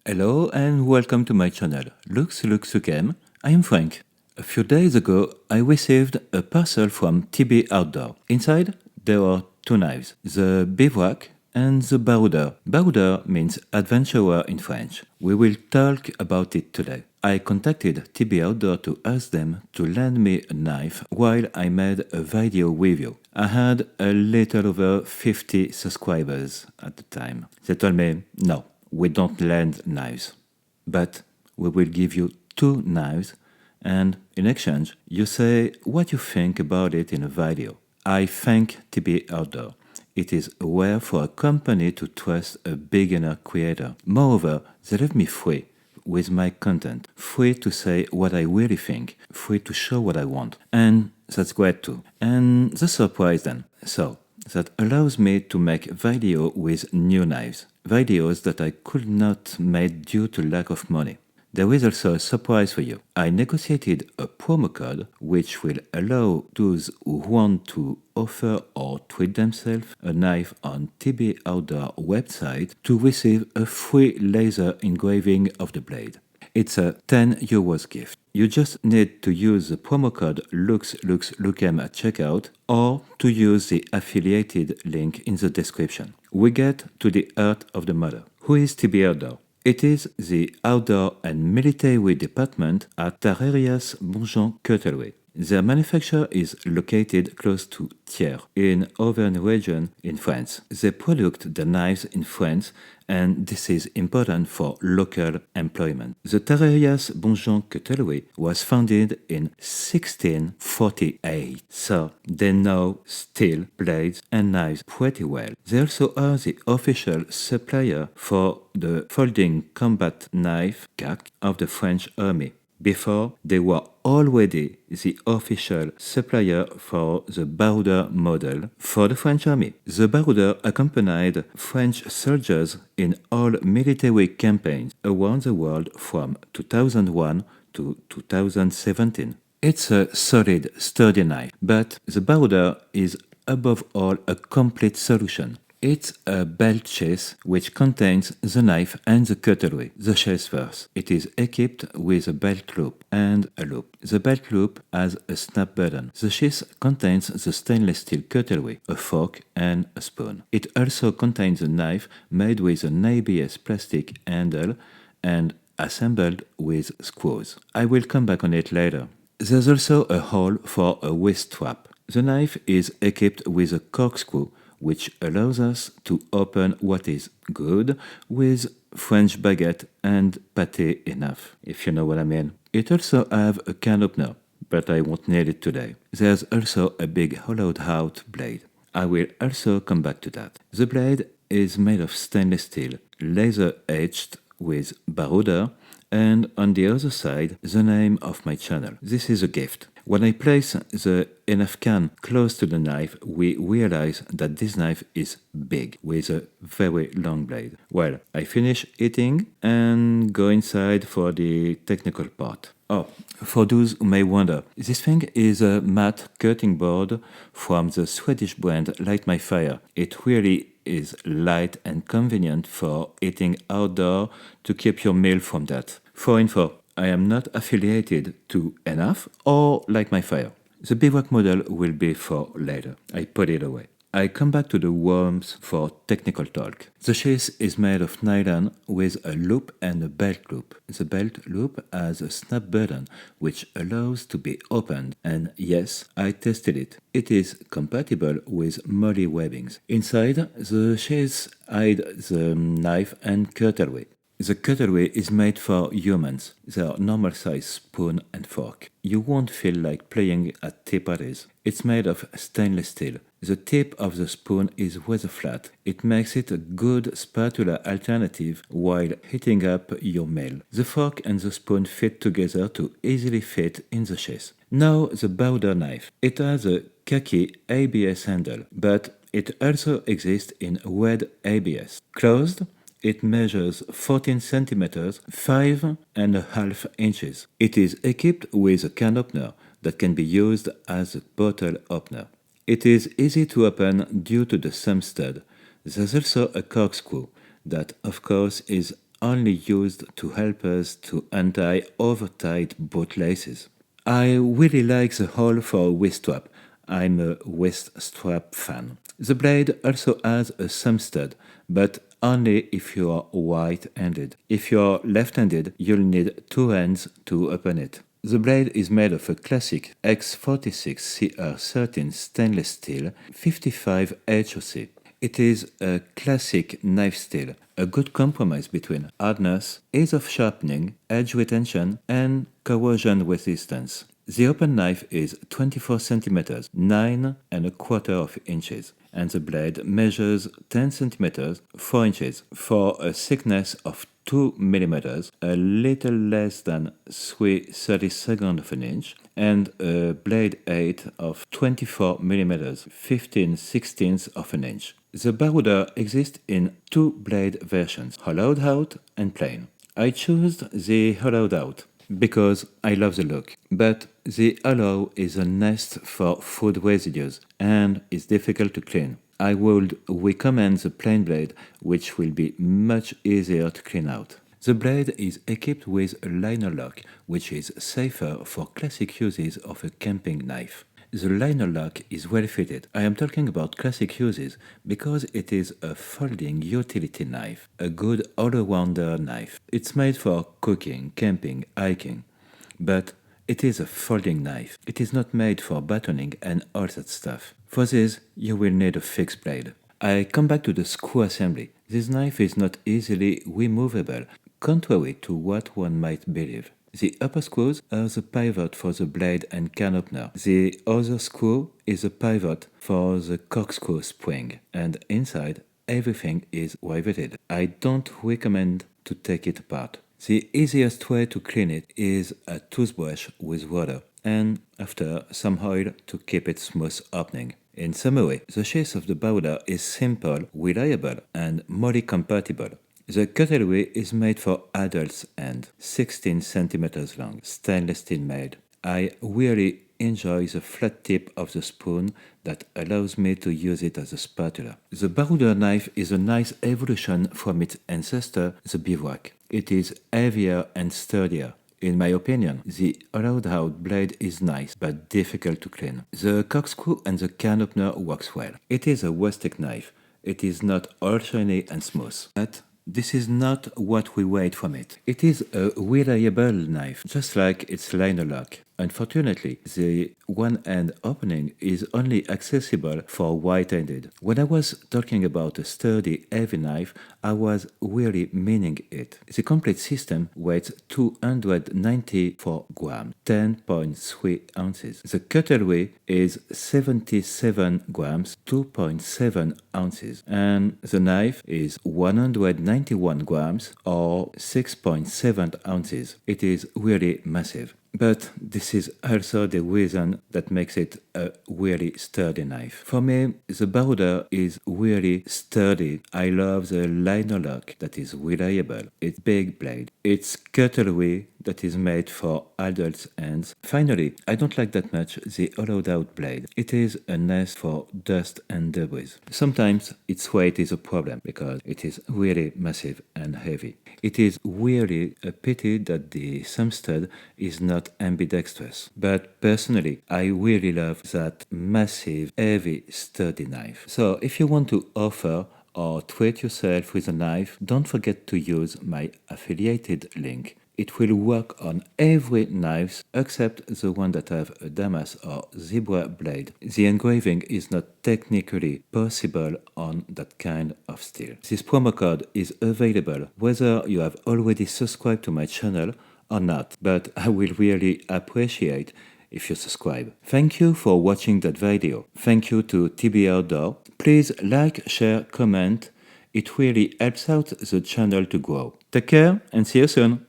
Hello and welcome to my channel, LUXLUXLUCEM. I am Frank. A few days ago, I received a parcel from TB Outdoor. Inside, there are two knives, the bivouac and the Baroudeur. Baroudeur means adventurer in French. We will talk about it today. I contacted TB Outdoor to ask them to lend me a knife while I made a video review. I had a little over 50 subscribers at the time. They told me, no, we don't lend knives, but we will give you two knives, and in exchange, you say what you think about it in a video. I thank TB Outdoor. It is rare for a company to trust a beginner creator. Moreover, they leave me free with my content, free to say what I really think, free to show what I want. And that's great too. And the surprise then. So, that allows me to make video with new knives. Videos that I could not make due to lack of money. There is also a surprise for you. I negotiated a promo code which will allow those who want to offer or treat themselves a knife on TB Outdoor website to receive a free laser engraving of the blade. It's a 10 euros gift. You just need to use the promo code LUXLUXLUCEM at checkout or to use the affiliated link in the description. We get to the heart of the matter. Who is TB Outdoor? It is the outdoor and military department at Tararias Bonjon Cutlery. Their manufacture is located close to Thiers, in Auvergne region in France. They produce the knives in France, and this is important for local employment. The Tararias Bonjon Cutlery was founded in 1648, so they know steel, blades and knives pretty well. They also are the official supplier for the folding combat knife CAC of the French army. Before, they were already the official supplier for the Baroudeur model for the French army. The Baroudeur accompanied French soldiers in all military campaigns around the world from 2001 to 2017. It's a solid, sturdy knife, but the Baroudeur is above all a complete solution. It's a belt chase which contains the knife and the cutlery. The chase first. It is equipped with a belt loop and a loop. The belt loop has a snap button. The chase contains the stainless steel cutlery, a fork and a spoon. It also contains a knife made with an ABS plastic handle and assembled with screws. I will come back on it later. There's also a hole for a wrist strap. The knife is equipped with a corkscrew which allows us to open what is good with French baguette and paté enough, if you know what I mean. It also has a can opener, but I won't need it today. There's also a big hollowed out blade. I will also come back to that. The blade is made of stainless steel, laser etched with Baroudeur, and on the other side, the name of my channel. This is a gift. When I place the enough can close to the knife, we realize that this knife is big, with a very long blade. Well, I finish eating and go inside for the technical part. Oh, for those who may wonder, this thing is a matte cutting board from the Swedish brand Light My Fire. It really is light and convenient for eating outdoor to keep your meal from that. For info, I am not affiliated to Enough or Light My Fire. The bivouac model will be for later. I put it away. I come back to the worms for technical talk. The chase is made of nylon with a loop and a belt loop. The belt loop has a snap button which allows to be opened, and yes, I tested it. It is compatible with molly webbings. Inside, the chase hides the knife and cutlery. The cutlery is made for humans. They are normal size spoon and fork. You won't feel like playing at tea parties. It's made of stainless steel. The tip of the spoon is rather flat. It makes it a good spatula alternative while heating up your meal. The fork and the spoon fit together to easily fit in the chase. Now the Baroudeur knife. It has a khaki ABS handle, but it also exists in red ABS. Closed, it measures 14 centimeters, 5.5 inches. It is equipped with a can opener that can be used as a bottle opener. It is easy to open due to the thumb stud. There's also a corkscrew that, of course, is only used to help us to untie overtight boot laces. I really like the hole for waist strap. I'm a waist strap fan. The blade also has a thumb stud, but only if you are right-handed. If you're left-handed, you'll need two hands to open it. The blade is made of a classic X46 CR13 stainless steel 55 HOC. It is a classic knife steel, a good compromise between hardness, ease of sharpening, edge retention, and corrosion resistance. The open knife is 24 cm, 9¼ inches, and the blade measures 10 cm, 4 inches, for a thickness of 2 mm, a little less than 3/32 of an inch, and a blade height of 24 mm, 15/16 of an inch. The Baroudeur exists in two blade versions, hollowed out and plain. I chose the hollowed out because I love the look, but the hollow is a nest for food residues and is difficult to clean. I would recommend the plain blade, which will be much easier to clean out. The blade is equipped with a liner lock, which is safer for classic uses of a camping knife. The liner lock is well fitted. I am talking about classic uses because it is a folding utility knife, a good all-rounder knife. It's made for cooking, camping, hiking, but it is a folding knife. It is not made for batoning and all that stuff. For this, you will need a fixed blade. I come back to the screw assembly. This knife is not easily removable, contrary to what one might believe. The upper screws are the pivot for the blade and can opener. The other screw is a pivot for the corkscrew spring, and inside everything is riveted. I don't recommend to take it apart. The easiest way to clean it is a toothbrush with water, and after some oil to keep it smooth opening. In summary, the chassis of the Baroudeur is simple, reliable, and MOLLE compatible. The cutlery is made for adults and 16 cm long, stainless steel made. I really enjoy the flat tip of the spoon that allows me to use it as a spatula. The Baroudeur knife is a nice evolution from its ancestor, the bivouac. It is heavier and sturdier. In my opinion, the hollowed out blade is nice but difficult to clean. The corkscrew and the can opener works well. It is a rustic knife. It is not all shiny and smooth, but this is not what we wait from it. It is a reliable knife, just like its liner lock. Unfortunately, the one-hand opening is only accessible for right-handed. When I was talking about a sturdy, heavy knife, I was really meaning it. The complete system weighs 294 grams, 10.3 ounces. The cutlery is 77 grams, 2.7 ounces. And the knife is 191 grams, or 6.7 ounces. It is really massive. But this is also the reason that makes it a really sturdy knife. For me, the Baroudeur is really sturdy. I love the liner lock that is reliable. It's big blade. It's cutlery that is made for adults' hands. Finally, I don't like that much the hollowed out blade. It is a nest for dust and debris. Sometimes its weight is a problem because it is really massive and heavy. It is really a pity that the thumb stud is not ambidextrous. But personally, I really love that massive, heavy, sturdy knife. So if you want to offer or treat yourself with a knife, don't forget to use my affiliated link. It will work on every knife except the one that have a damas or zebra blade. The engraving is not technically possible on that kind of steel. This promo code is available whether you have already subscribed to my channel or not, but I will really appreciate if you subscribe. Thank you for watching that video. Thank you to TB Outdoor. Please like, share, comment. It really helps out the channel to grow. Take care and see you soon.